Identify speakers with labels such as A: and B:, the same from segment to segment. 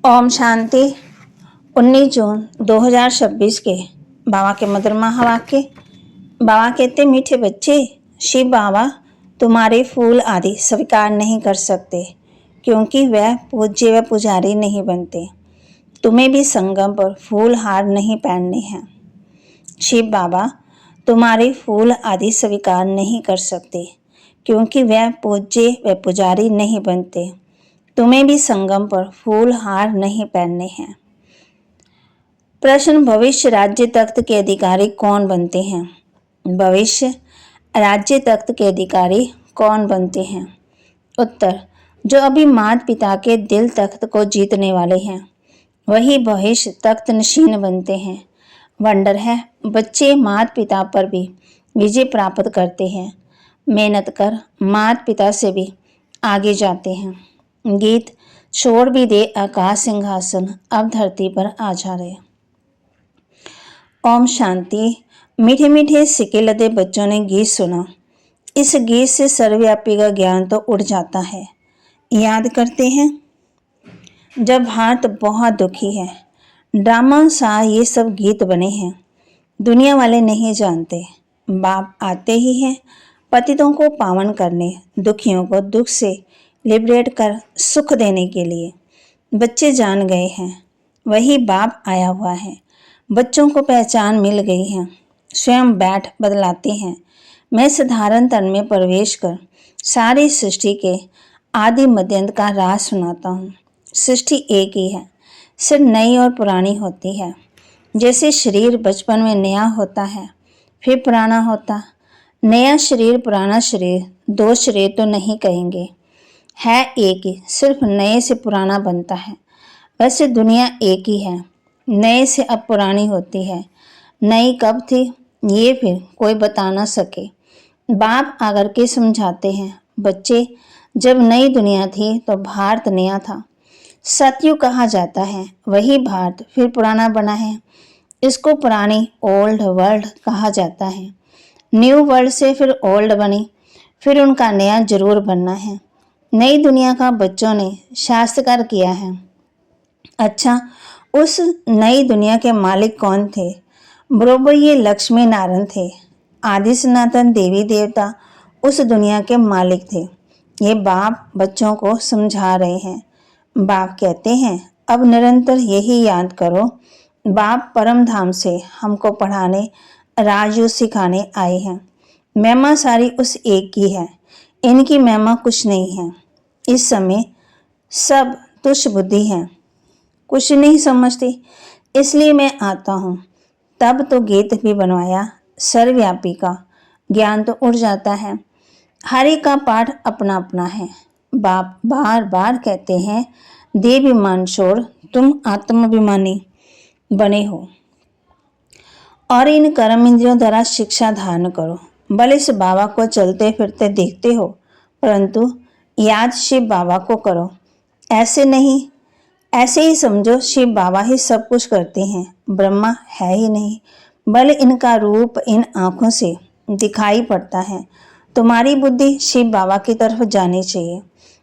A: ओम शांति। 19 जून 2026 के बाबा के मधुरमा वाक्य। बाबा कहते, मीठे बच्चे, शिव बाबा तुम्हारे फूल आदि स्वीकार नहीं कर सकते क्योंकि वह पूज्य व पुजारी नहीं बनते। तुम्हें भी संगम पर फूल हार नहीं पहनने हैं। शिव बाबा तुम्हारे फूल आदि स्वीकार नहीं कर सकते क्योंकि वह पूज्य व पुजारी नहीं बनते। तुम्हें भी संगम पर फूल हार नहीं पहनने हैं। प्रश्न, भविष्य राज्य तख्त के अधिकारी कौन बनते हैं? भविष्य राज्य तख्त के अधिकारी कौन बनते हैं? उत्तर, जो अभी माता पिता के दिल तख्त को जीतने वाले हैं वही भविष्य तख्त नशीन बनते हैं। वंडर है, बच्चे माता पिता पर भी विजय प्राप्त करते हैं। मेहनत कर माता पिता से भी आगे जाते हैं। गीत, छोड़ भी दे आकाश सिंहासन, अब धरती पर आ जा रहे। ओम शांति। मीठे मीठे सिक्के लदे बच्चों ने गीत सुना। इस गीत से सर्वव्यापी का ज्ञान तो उड़ जाता है। याद करते हैं, जब भारत बहुत दुखी है, ड्रामा सा ये सब गीत बने हैं। दुनिया वाले नहीं जानते, बाप आते ही हैं पतितों को पावन करने, दुखियों को दुख से लिबरेट कर सुख देने के लिए। बच्चे जान गए हैं वही बाप आया हुआ है। बच्चों को पहचान मिल गई है। स्वयं बैठ बदलाते हैं। मैं साधारण तन में प्रवेश कर सारी सृष्टि के आदि मध्यंत का राज सुनाता हूँ। सृष्टि एक ही है, सिर्फ नई और पुरानी होती है। जैसे शरीर बचपन में नया होता है फिर पुराना होता। नया शरीर पुराना शरीर दो शरीर तो नहीं कहेंगे, है एक ही, सिर्फ नए से पुराना बनता है। वैसे दुनिया एक ही है, नए से अब पुरानी होती है। नई कब थी ये फिर कोई बता ना सके। बाप आकर के समझाते हैं, बच्चे, जब नई दुनिया थी तो भारत नया था। सतयुग कहा जाता है, वही भारत फिर पुराना बना है। इसको पुरानी ओल्ड वर्ल्ड कहा जाता है। न्यू वर्ल्ड से फिर ओल्ड बनी, फिर उनका नया जरूर बनना है। नई दुनिया का बच्चों ने शास्त्रकार किया है। अच्छा, उस नई दुनिया के मालिक कौन थे? बरोबर ये लक्ष्मी नारायण थे। आदि सनातन देवी देवता उस दुनिया के मालिक थे। ये बाप बच्चों को समझा रहे हैं। बाप कहते हैं, अब निरंतर यही याद करो, बाप परम धाम से हमको पढ़ाने, राजयोग सिखाने आए हैं। महिमा सारी उस एक की है, इनकी महिमा कुछ नहीं है। इस समय सब तुच्छ बुद्धि हैं, कुछ नहीं समझती, इसलिए मैं आता हूँ। तब तो गीत भी बनवाया, सर्वव्यापी का ज्ञान तो उड़ जाता है। हर एक का पाठ अपना अपना है। बाप बार बार कहते हैं, देवाभिमान छोड़ तुम आत्माभिमानी बने हो और इन कर्म इंद्रियों द्वारा शिक्षा धारण करो। भले इस बाबा को चलते फिरते देखते हो, परंतु याद शिव बाबा को करो। ऐसे नहीं, ऐसे ही समझो शिव बाबा ही सब कुछ करते हैं, ब्रह्मा है ही नहीं। बल इनका रूप इन आँखों से दिखाई पड़ता है। तुम्हारी बुद्धि शिव बाबा की तरफ जानी चाहिए।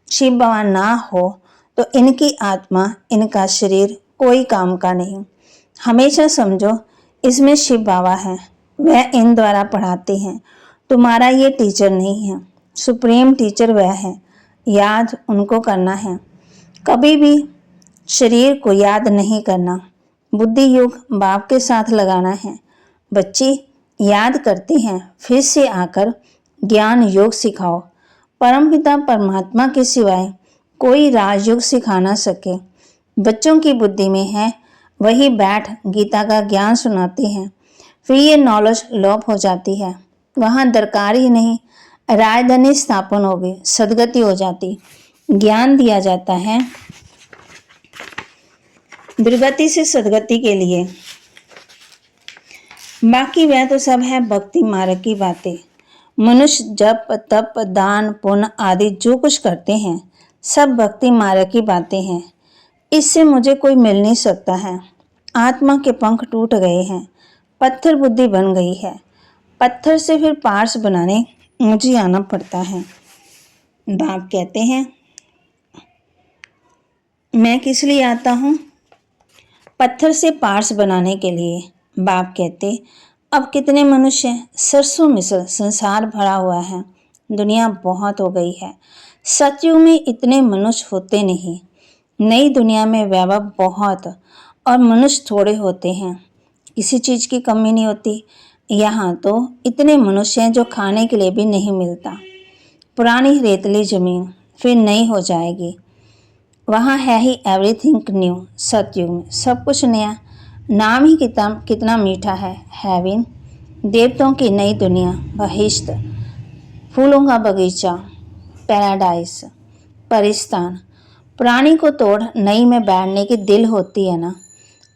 A: शिव बाबा ना हो तो इनकी आत्मा, इनका शरीर कोई काम का नहीं। हमेशा समझो इसमें शिव बाबा है, वह इन द्वारा पढ़ाते हैं। तुम्हारा ये टीचर नहीं है, सुप्रीम टीचर वह है। याद उनको करना है, कभी भी शरीर को याद नहीं करना। बुद्धि योग बाप के साथ लगाना है। बच्चे याद करते हैं, फिर से आकर ज्ञान योग सिखाओ। परमपिता परमात्मा के सिवाय कोई राजयोग सिखा ना सके। बच्चों की बुद्धि में है, वही बैठ गीता का ज्ञान सुनाते हैं। फिर ये नॉलेज लोप हो जाती है, वहाँ दरकार ही नहीं, राजधानी स्थापन हो गई, सदगति हो जाती। ज्ञान दिया जाता है दुर्गति से सदगति के लिए, बाकी वह तो सब है भक्ति मार्ग की बातें। मनुष्य जप तप दान पुण्य आदि जो कुछ करते हैं सब भक्ति मार्ग की बातें हैं। इससे मुझे कोई मिल नहीं सकता है। आत्मा के पंख टूट गए हैं, पत्थर बुद्धि बन गई है। पत्थर से फिर पार्स बनाने मुझे आना पड़ता है। बाप कहते हैं, मैं किस लिए आता हूँ? पत्थर से पार्स बनाने के लिए। बाप कहते, अब कितने मनुष्य हैं? सरसों मिसल संसार भरा हुआ है। दुनिया बहुत हो गई है। सतयुग में इतने मनुष्य होते नहीं। नई दुनिया में वैभव बहुत और मनुष्य थोड़े होते हैं। किसी चीज़ की कमी नहीं होती। यहाँ तो इतने मनुष्य हैं जो खाने के लिए भी नहीं मिलता। पुरानी रेतली जमीन फिर नई हो जाएगी। वहाँ है ही एवरीथिंग न्यू। सतयुग में सब कुछ नया। नाम ही कितना मीठा है। हेवन, देवताओं की नई दुनिया, बहिश्त, फूलों का बगीचा, पैराडाइस, परिस्तान। पुरानी को तोड़ नई में बैठने की दिल होती है ना।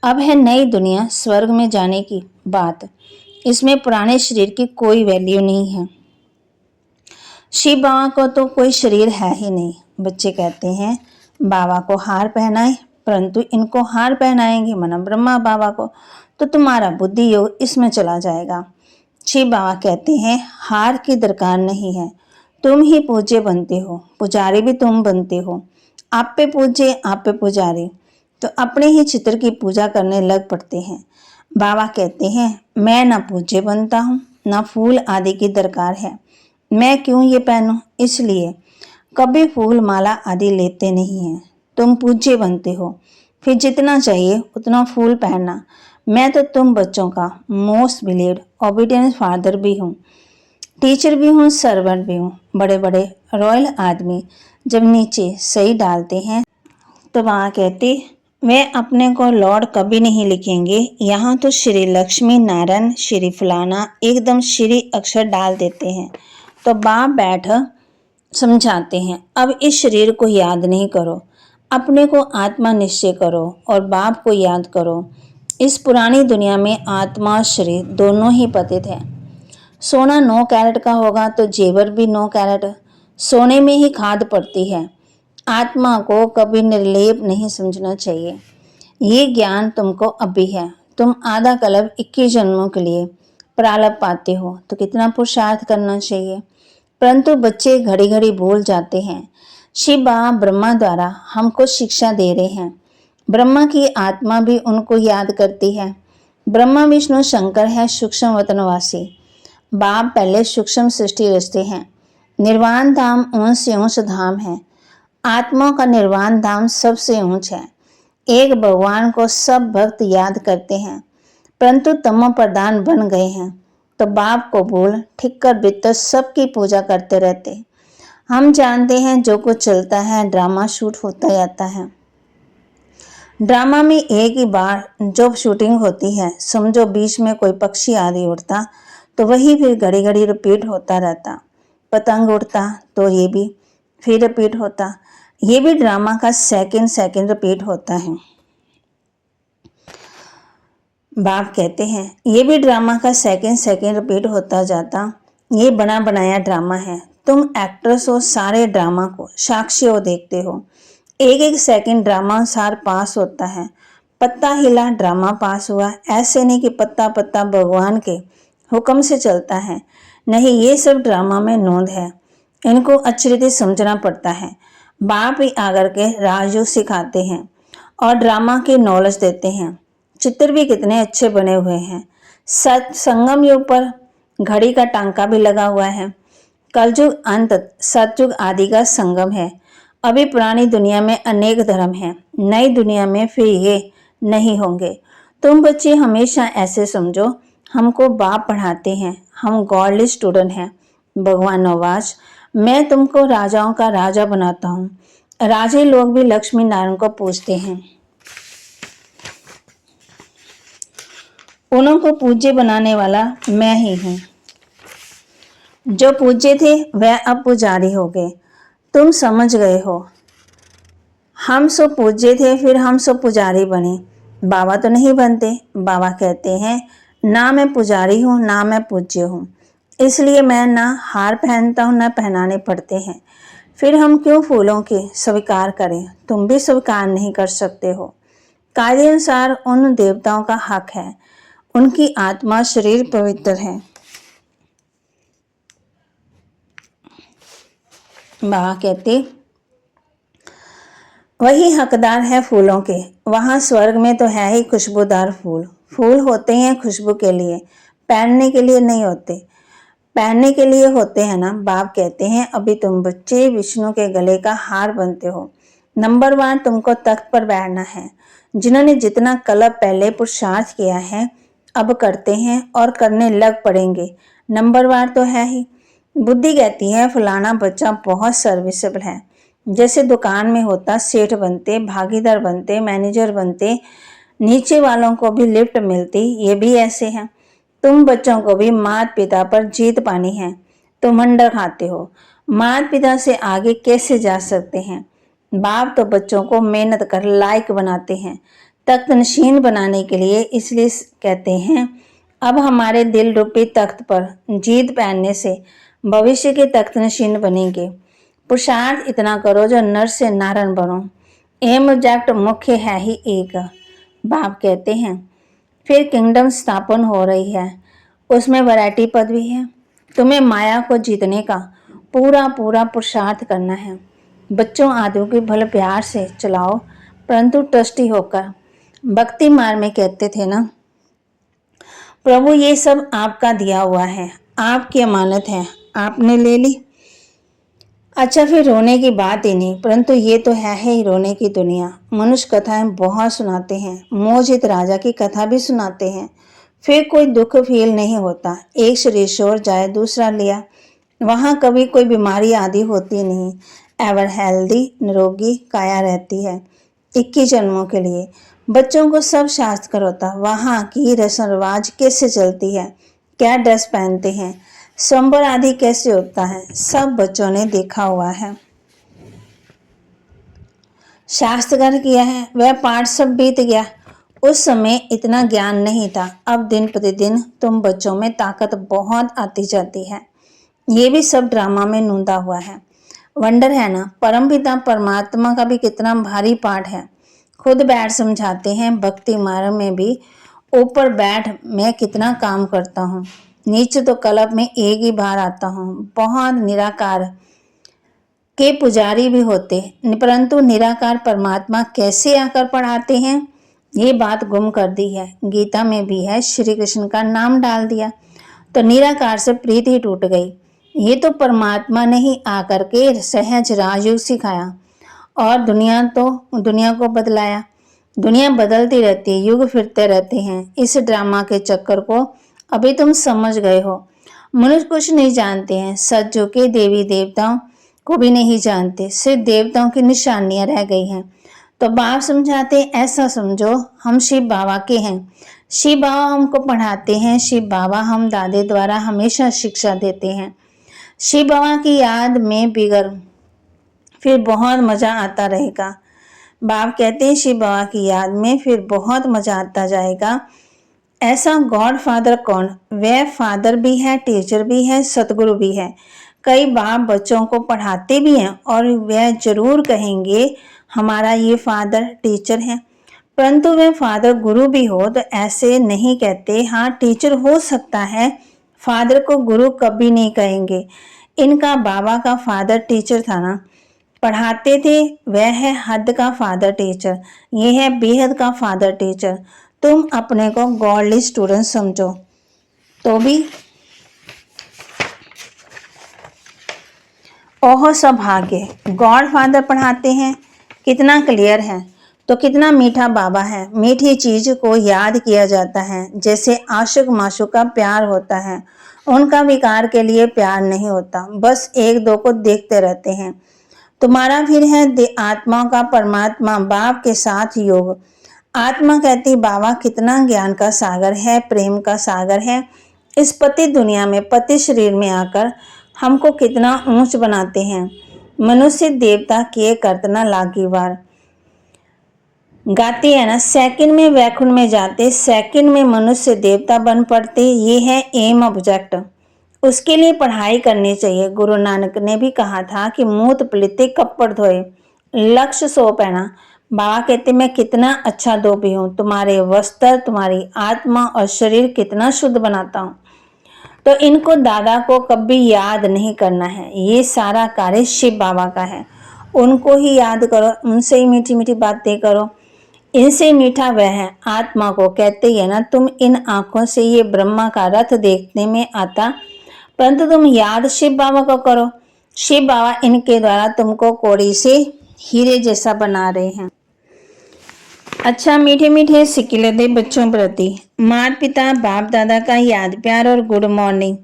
A: अब है नई दुनिया, स्वर्ग में जाने की बात। इसमें पुराने शरीर की कोई वैल्यू नहीं है। शिव बाबा को तो कोई शरीर है ही नहीं। बच्चे कहते हैं बाबा को हार पहनाए, परंतु इनको हार पहनाएंगे मना ब्रह्मा बाबा को तो तुम्हारा बुद्धि योग इसमें चला जाएगा। शिव बाबा कहते हैं हार की दरकार नहीं है, तुम ही पूज्य बनते हो, पुजारी भी तुम बनते हो। आप पे पूज्य, आप पे पुजारी, तो अपने ही चित्र की पूजा करने लग पड़ते हैं। बाबा कहते हैं मैं ना पूज्य बनता हूँ, ना फूल आदि की दरकार है। मैं क्यों ये पहनूं? इसलिए कभी फूल माला आदि लेते नहीं हैं। तुम पूज्य बनते हो, फिर जितना चाहिए उतना फूल पहनना। मैं तो तुम बच्चों का मोस्ट बिलीव्ड ओबीडियंट फादर भी हूँ, टीचर भी हूँ, सर्वेंट भी हूँ। बड़े बड़े रॉयल आदमी जब नीचे सही डालते हैं तो वहाँ कहते वे अपने को लॉर्ड कभी नहीं लिखेंगे। यहाँ तो श्री लक्ष्मी नारायण श्री फलाना एकदम श्री अक्षर डाल देते हैं। तो बाप बैठ समझाते हैं अब इस शरीर को याद नहीं करो, अपने को आत्मा निश्चय करो और बाप को याद करो। इस पुरानी दुनिया में आत्मा और शरीर दोनों ही पतित है। सोना 9 कैरेट का होगा तो जेवर भी 9 कैरेट। सोने में ही खाद पड़ती है। आत्मा को कभी निर्लेप नहीं समझना चाहिए। ये ज्ञान तुमको अभी है। तुम आधा कल्प 21 जन्मों के लिए प्रारब्ध पाते हो तो कितना पुरुषार्थ करना चाहिए। परंतु बच्चे घड़ी घड़ी भूल जाते हैं। शिव बाबा ब्रह्मा द्वारा हमको शिक्षा दे रहे हैं। ब्रह्मा की आत्मा भी उनको याद करती है। ब्रह्मा विष्णु शंकर है सूक्ष्म वतनवासी। बाप पहले सूक्ष्म सृष्टि रचते हैं। निर्वाण धाम ऊंच से ऊंच धाम है। आत्मा का निर्वाण धाम सबसे ऊंच है। एक भगवान को सब भक्त याद करते हैं, परंतु तमो प्रधान बन गए हैं तो बाप को भूल ठीक कर बितर सबकी पूजा करते रहते। हम जानते हैं जो कुछ चलता है ड्रामा शूट होता जाता है। ड्रामा में एक ही बार जो शूटिंग होती है, समझो बीच में कोई पक्षी आदि उड़ता तो वही फिर घड़ी घड़ी रिपीट होता रहता। पतंग उड़ता तो ये भी फिर रिपीट होता। ये भी ड्रामा का सेकंड सेकंड रिपीट होता है। बाप कहते हैं ये भी ड्रामा का सेकंड सेकंड रिपीट होता जाता। ये बना बनाया ड्रामा है। तुम एक्ट्रेस हो, सारे ड्रामा को साक्षी हो, देखते हो। एक एक सेकंड ड्रामा अनुसार पास होता है। पत्ता हिला ड्रामा पास हुआ। ऐसे नहीं कि पत्ता पत्ता भगवान के हुक्म से चलता है। नहीं, ये सब ड्रामा में नोंद है। इनको अच्छी रीति समझना पड़ता है। बाप ही आकर के राजयोग सिखाते हैं और ड्रामा की नॉलेज देते हैं। चित्र भी कितने अच्छे बने हुए हैं। संगम युग पर घड़ी का टांका भी लगा हुआ है। कलयुग अंत सतयुग आदि का संगम है। अभी पुरानी दुनिया में अनेक धर्म हैं, नई दुनिया में फिर ये नहीं होंगे। तुम बच्चे हमेशा ऐसे समझो हमको बाप पढ़ाते हैं, हम गॉडली स्टूडेंट हैं। भगवान नवाज, मैं तुमको राजाओं का राजा बनाता हूँ। राजे लोग भी लक्ष्मी नारायण को पूजते हैं। उनको पूज्य बनाने वाला मैं ही हूँ। जो पूज्य थे वह अब पुजारी हो गए। तुम समझ गए हो। हम सब पूज्य थे, फिर हम सब पुजारी बने। बाबा तो नहीं बनते। बाबा कहते हैं ना मैं पुजारी हूँ ना मैं पूज्य हूँ, इसलिए मैं ना हार पहनता हूँ ना पहनाने पड़ते हैं। फिर हम क्यों फूलों के स्वीकार करें? तुम भी स्वीकार नहीं कर सकते हो। कायदे अनुसार उन देवताओं का हक है, उनकी आत्मा शरीर पवित्र है। बाबा कहते वही हकदार है फूलों के। वहाँ स्वर्ग में तो है ही खुशबूदार फूल। फूल होते हैं खुशबू के लिए, पहनने के लिए नहीं होते। पहनने के लिए होते हैं ना। बाप कहते हैं अभी तुम बच्चे विष्णु के गले का हार बनते हो। नंबर 1 तुमको तख्त पर बैठना है। जिन्होंने जितना कल्प पहले पुरुषार्थ किया है अब करते हैं और करने लग पड़ेंगे। नंबर 1 तो है ही। बुद्धि कहती है फलाना बच्चा बहुत सर्विसेबल है। जैसे दुकान में होता सेठ बनते, भागीदार बनते, मैनेजर बनते, नीचे वालों को भी लिफ्ट मिलती, ये भी ऐसे हैं। तुम बच्चों को भी माता पिता पर जीत पानी है तो मंडर खाते हो। माता पिता से आगे कैसे जा सकते हैं। बाप तो बच्चों को मेहनत कर लायक बनाते हैं तख्त नशीन बनाने के लिए। इसलिए कहते हैं अब हमारे दिल रूपी तख्त पर जीत पहनने से भविष्य के तख्त नशीन बनेंगे। पुरुषार्थ इतना करो जो नर से नारायण बनो। एम ऑब्जेक्ट मुख्य है ही एक। बाप कहते हैं फिर किंगडम स्थापन हो रही है, उसमें वैरायटी पद भी है। तुम्हें माया को जीतने का पूरा पूरा पुरुषार्थ करना है। बच्चों आदि की भले प्यार से चलाओ परंतु ट्रस्टी होकर। भक्ति मार्ग में कहते थे ना, प्रभु ये सब आपका दिया हुआ है, आपकी अमानत है, आपने ले ली। अच्छा फिर रोने की बात ही नहीं, परंतु ये तो है ही रोने की दुनिया। मनुष्य कथाएं बहुत सुनाते हैं, मोहजित राजा की कथा भी सुनाते हैं, फिर कोई दुख फील नहीं होता। एक शरीर छोड़ जाए दूसरा लिया, वहाँ कभी कोई बीमारी आदि होती नहीं। एवर हेल्दी निरोगी काया रहती है 21 जन्मों के लिए। बच्चों को सब शास्त्र होता, वहाँ की रस्म रिवाज कैसे चलती है, क्या ड्रेस पहनते हैं, स्वयंवर आदि कैसे होता है, सब बच्चों ने देखा हुआ है, शास्त्रकार किया है। वह पाठ सब बीत गया। उस समय इतना ज्ञान नहीं था। अब दिन प्रतिदिन तुम बच्चों में ताकत बहुत आती जाती है। ये भी सब ड्रामा में नूंदा हुआ है। वंडर है ना, परमपिता परमात्मा का भी कितना भारी पाठ है। खुद बैठ समझाते हैं। भक्ति मार्ग में भी ऊपर बैठ मैं कितना काम करता हूँ, नीचे तो कल्प में एक ही बार आता हूँ। बहुत निराकार के पुजारी भी होते, परंतु निराकार परमात्मा कैसे आकर पढ़ाते हैं ये बात गुम कर दी है। गीता में भी है, श्री कृष्ण का नाम डाल दिया तो निराकार से प्रीति टूट गई। ये तो परमात्मा ने ही आकर के सहज राजयोग सिखाया और दुनिया को बदलाया। दुनिया बदलती रहती है, युग फिरते रहते हैं। इस ड्रामा के चक्कर को अभी तुम समझ गए हो। मनुष्य कुछ नहीं जानते हैं, सज्जों के देवी देवताओं को भी नहीं जानते, सिर्फ देवताओं की निशानियां रह गई हैं। तो बाप समझाते ऐसा समझो हम शिव बाबा के हैं। शिव बाबा हमको पढ़ाते हैं, शिव बाबा हम दादे द्वारा हमेशा शिक्षा देते हैं। शिव बाबा की याद में बिगड़ फिर बहुत मजा आता रहेगा। बाप कहते हैं शिव बाबा की याद में फिर बहुत मजा आता जाएगा। ऐसा गॉड फादर कौन? वह फादर भी है, टीचर भी है, सतगुरु भी है। कई बाप बच्चों को पढ़ाते भी हैं और वह जरूर कहेंगे हमारा ये फादर टीचर है, परंतु वह फादर गुरु भी हो तो ऐसे नहीं कहते। हाँ टीचर हो सकता है, फादर को गुरु कभी नहीं कहेंगे। इनका बाबा का फादर टीचर था ना, पढ़ाते थे। वह है हद का फादर टीचर, ये है बेहद का फादर टीचर। तुम अपने को गॉडली स्टूडेंट समझो तो भी ओहो सौभाग्य। गॉड फादर पढ़ाते हैं, कितना क्लियर है तो कितना मीठा बाबा है। मीठी चीज को याद किया जाता है, जैसे आशिक माशूक का प्यार होता है। उनका विकार के लिए प्यार नहीं होता, बस एक दो को देखते रहते हैं। तुम्हारा फिर है आत्मा का परमात्मा बाप के साथ योग। आत्मा कहती बाबा कितना ज्ञान का सागर है, प्रेम का सागर है। इस पति दुनिया में पति शरीर में आकर हमको कितना ऊंच बनाते हैं। मनुष्य देवता किए करतना लागी बार गाती है ना, सेकंड में वैकुंठ में जाते, सेकंड में मनुष्य देवता बन पड़ते। ये है एम ऑब्जेक्ट। उसके लिए पढ़ाई करनी चाहिए। गुरु नानक ने भी कहा था कि मूत पलिते कपड़ धोए, लक्ष्य सो पहना। बाबा कहते मैं कितना अच्छा धोबी हूँ, तुम्हारे वस्त्र तुम्हारी आत्मा और शरीर कितना शुद्ध बनाता हूँ। तो इनको दादा को कभी याद नहीं करना है, ये सारा कार्य शिव बाबा का है उनको ही याद करो, उनसे ही मीठी मीठी बातें करो। इनसे मीठा वह है आत्मा को कहते हैं ना, तुम इन आंखों से ये ब्रह्मा का रथ देखने में आता, परंतु तुम याद शिव बाबा को करो। शिव बाबा इनके द्वारा तुमको कौड़ी से हीरे जैसा बना रहे हैं। अच्छा, मीठे मीठे सिक्के दे बच्चों प्रति माता पिता बाप दादा का याद प्यार और गुड मॉर्निंग।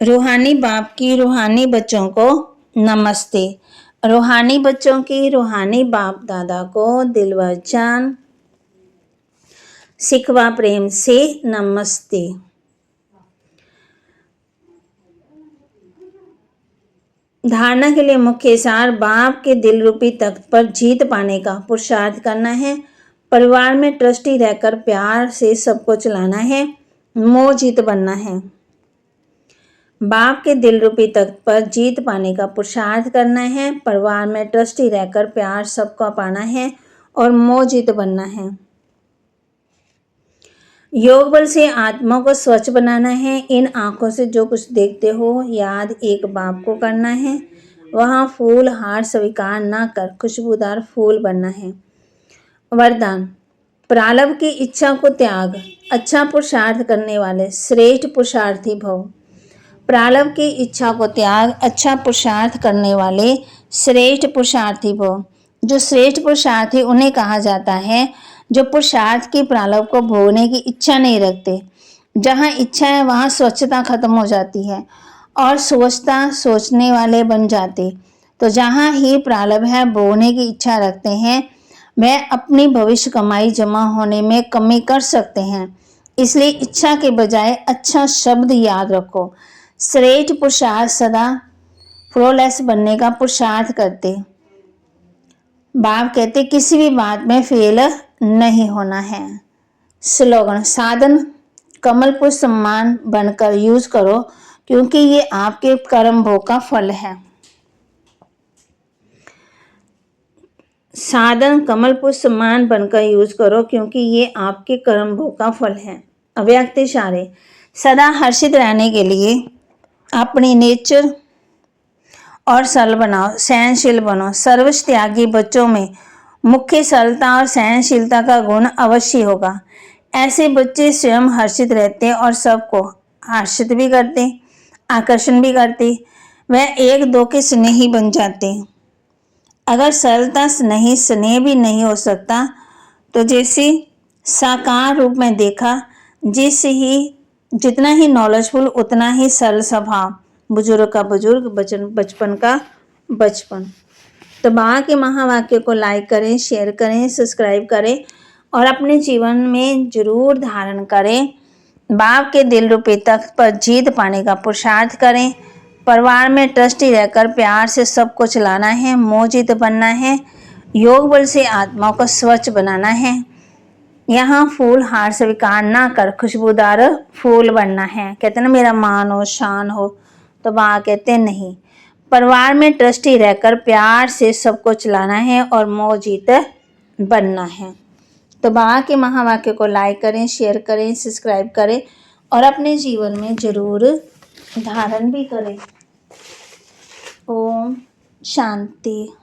A: रूहानी बाप की रूहानी बच्चों को नमस्ते। रूहानी बच्चों की रूहानी बाप दादा को दिलवर जान सिखवा प्रेम से नमस्ते। धारणा के लिए मुख्य सार, बाप के दिल रूपी तख्त पर जीत पाने का पुरुषार्थ करना है। परिवार में ट्रस्टी रहकर प्यार से सबको चलाना है। मोह जीत बनना है। बाप के दिल रूपी तख्त पर जीत पाने का पुरुषार्थ करना है। परिवार में ट्रस्टी रहकर प्यार सबका पाना है और मोह जीत बनना है। योग बल से आत्मा को स्वच्छ बनाना है। इन आंखों से जो कुछ देखते हो याद एक बाप को करना है। वहाँ फूल हार स्वीकार ना कर खुशबूदार फूल बनना है। वरदान, प्रारब्ध की इच्छा को त्याग, अच्छा पुरुषार्थ करने वाले श्रेष्ठ पुरुषार्थी भव। प्रारब्ध की इच्छा को त्याग, अच्छा पुरुषार्थ करने वाले श्रेष्ठ पुरुषार्थी भव। जो श्रेष्ठ पुरुषार्थी उन्हें कहा जाता है जो पुरुषार्थ की प्रारब्ध को भोगने की इच्छा नहीं रखते। जहाँ इच्छा है वहाँ स्वच्छता खत्म हो जाती है और सोचता सोचने वाले बन जाते। तो जहाँ ही प्रारब्ध है भोगने की इच्छा रखते हैं, वह अपनी भविष्य कमाई जमा होने में कमी कर सकते हैं। इसलिए इच्छा के बजाय अच्छा शब्द याद रखो। श्रेष्ठ पुरुषार्थ सदा फ्लॉलेस बनने का पुरुषार्थ करते। बाप कहते किसी भी बात में फेल नहीं होना है। स्लोगन, साधन कमल पुष्प सम्मान बनकर यूज करो क्योंकि ये आपके कर्म भोग का फल है। साधन कमल पुष्प सम्मान बनकर यूज करो क्योंकि ये आपके कर्म भोग का फल है। अव्यक्त इशारे, सदा हर्षित रहने के लिए अपनी नेचर और सरल बनाओ, सहनशील बनो। सर्वस्व त्यागी बच्चों में मुख्य सरलता और सहनशीलता का गुण अवश्य होगा। ऐसे बच्चे स्वयं हर्षित रहते और सबको हर्षित भी करते, आकर्षण भी करते। वह एक दो के स्नेही बन जाते। अगर सरलता नहीं स्नेह भी नहीं हो सकता तो जैसे साकार रूप में देखा, जितना ही नॉलेजफुल उतना ही सरल स्वभाव। बुजुर्ग का बुजुर्ग, बचपन का बचपन। तो बाबा के महावाक्य को लाइक करें, शेयर करें, सब्सक्राइब करें और अपने जीवन में जरूर धारण करें। बाप के दिल रूपी तख्त पर जीत पाने का पुरुषार्थ करें। परिवार में ट्रस्टी रहकर प्यार से सबको चलाना है। मोहजित बनना है। योग बल से आत्मा को स्वच्छ बनाना है। यहाँ फूल हार स्वीकार ना कर खुशबूदार फूल बनना है। कहते ना मेरा मान हो शान हो, तो वहाँ कहते नहीं। परिवार में ट्रस्टी रहकर प्यार से सबको चलाना है और मोहजित बनना है। तो बाबा के महावाक्य को लाइक करें, शेयर करें, सब्सक्राइब करें और अपने जीवन में जरूर धारण भी करें। ओम शांति।